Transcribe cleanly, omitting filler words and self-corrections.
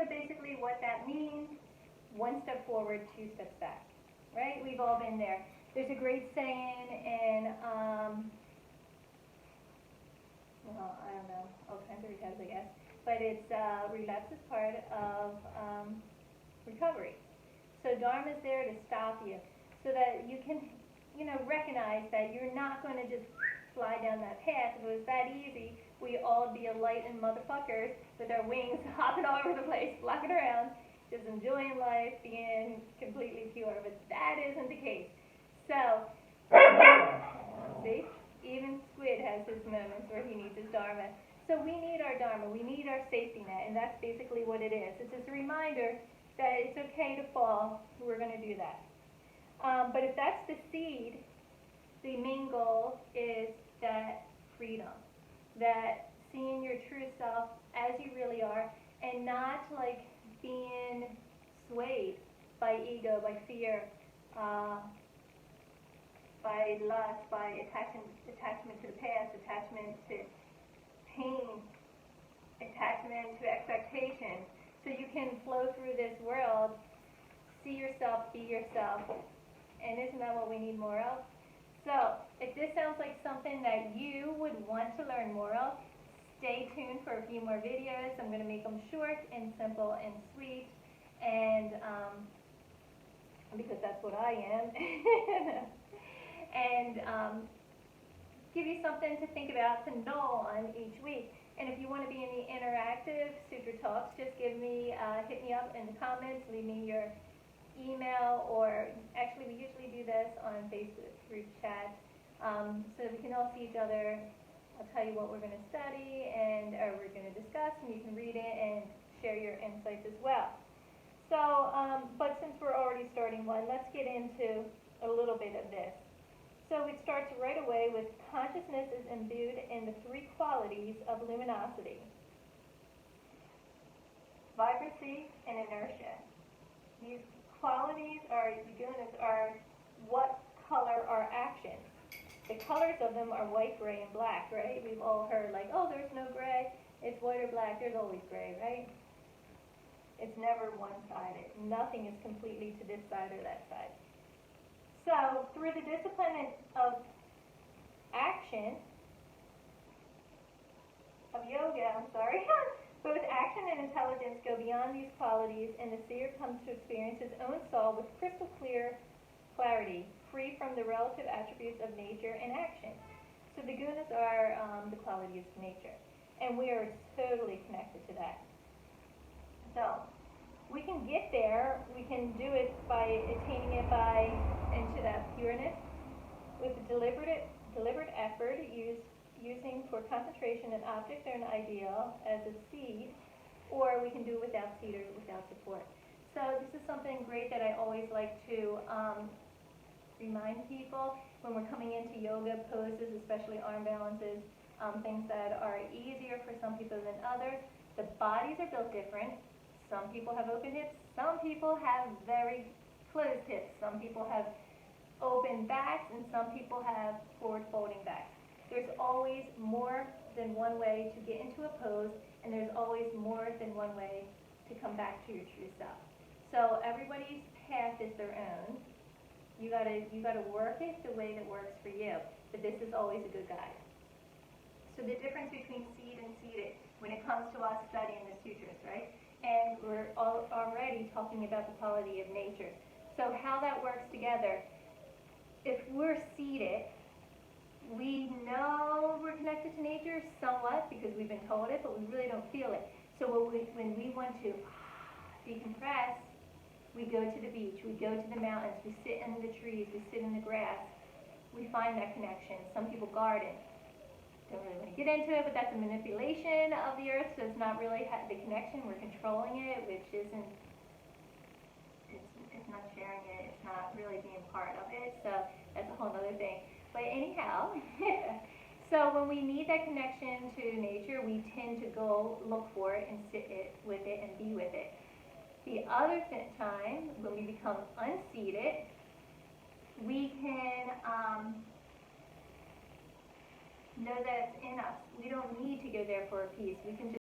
So basically what that means, one step forward, two steps back, right? We've all been there. There's a great saying in, well, I don't know, all kinds of rehabs, I guess, but it's relapse is part of recovery. So Dharma is there to stop you so that you can, recognize that you're not going to just fly down that path. If it was that easy, we'd all be enlightened motherfuckers with our wings hopping all over the place, flocking around, just enjoying life, being completely pure. But that isn't the case. So, see, even squid has his moments where he needs his dharma. So we need our dharma. We need our safety net, and that's basically what it is. It's just a reminder that it's okay to fall. We're going to do that. But if that's the seed, the main goal is that freedom, that seeing your true self as you really are, and not like being swayed by ego, by fear, by lust, by attachment to the past, attachment to pain, attachment to expectation. So you can flow through this world, see yourself, be yourself. And isn't that what we need more of? So if this sounds like something that you would want to learn more of, stay tuned for a few more videos. I'm going to make them short and simple and sweet, and because that's what I am. And give you something to think about, to know on each week. And if you want to be in the interactive Sutra Talks, just hit me up in the comments, leave me your email, or actually we usually do this on Facebook through chat, so we can all see each other. I'll tell you what we're going to study or we're going to discuss, and you can read it and share your insights as well. So, but since we're already starting one, let's get into a little bit of this. So it starts right away with consciousness is imbued in the three qualities of luminosity: vibrancy and inertia. These qualities are what color our actions. The colors of them are white, gray, and black, right? We've all heard like, oh, there's no gray, it's white or black, there's always gray, right? It's never one-sided. Nothing is completely to this side or that side. So through the discipline of action, of yoga, both action and intelligence go beyond these qualities, and the seer comes to experience his own soul with crystal clear clarity, free from the relative attributes of nature and action. So the gunas are the qualities of nature, and we are totally connected to that. So we can get there. We can do it by attaining it into that pureness with a deliberate effort using for concentration an object or an ideal as a seed, or we can do it without seed or without support. So this is something great that I always like to remind people when we're coming into yoga poses, especially arm balances, things that are easier for some people than others. The bodies are built different. Some people have open hips, some people have very closed hips, some people have open backs, and some people have forward folding backs. There's always more than one way to get into a pose, and there's always more than one way to come back to your true self. So everybody's path is their own. You gotta work it the way that works for you, but this is always a good guide. So the difference between seed and seated when it comes to us studying the sutras, right? And we're already talking about the quality of nature. So how that works together, if we're seated, we know we're connected to nature somewhat because we've been told it, but we really don't feel it. So when we want to decompress, we go to the beach, we go to the mountains, we sit in the trees, we sit in the grass. We find that connection. Some people garden. Don't really want to get into it, but that's a manipulation of the earth, so it's not really the connection. We're controlling it, which isn't, it's not sharing it, it's not really being part of it, so that's a whole other thing. But anyhow, so when we need that connection to nature, we tend to go look for it and sit with it and be with it. The other time, when we become unseated, we can know that it's in us. We don't need to go there for a peace. We can just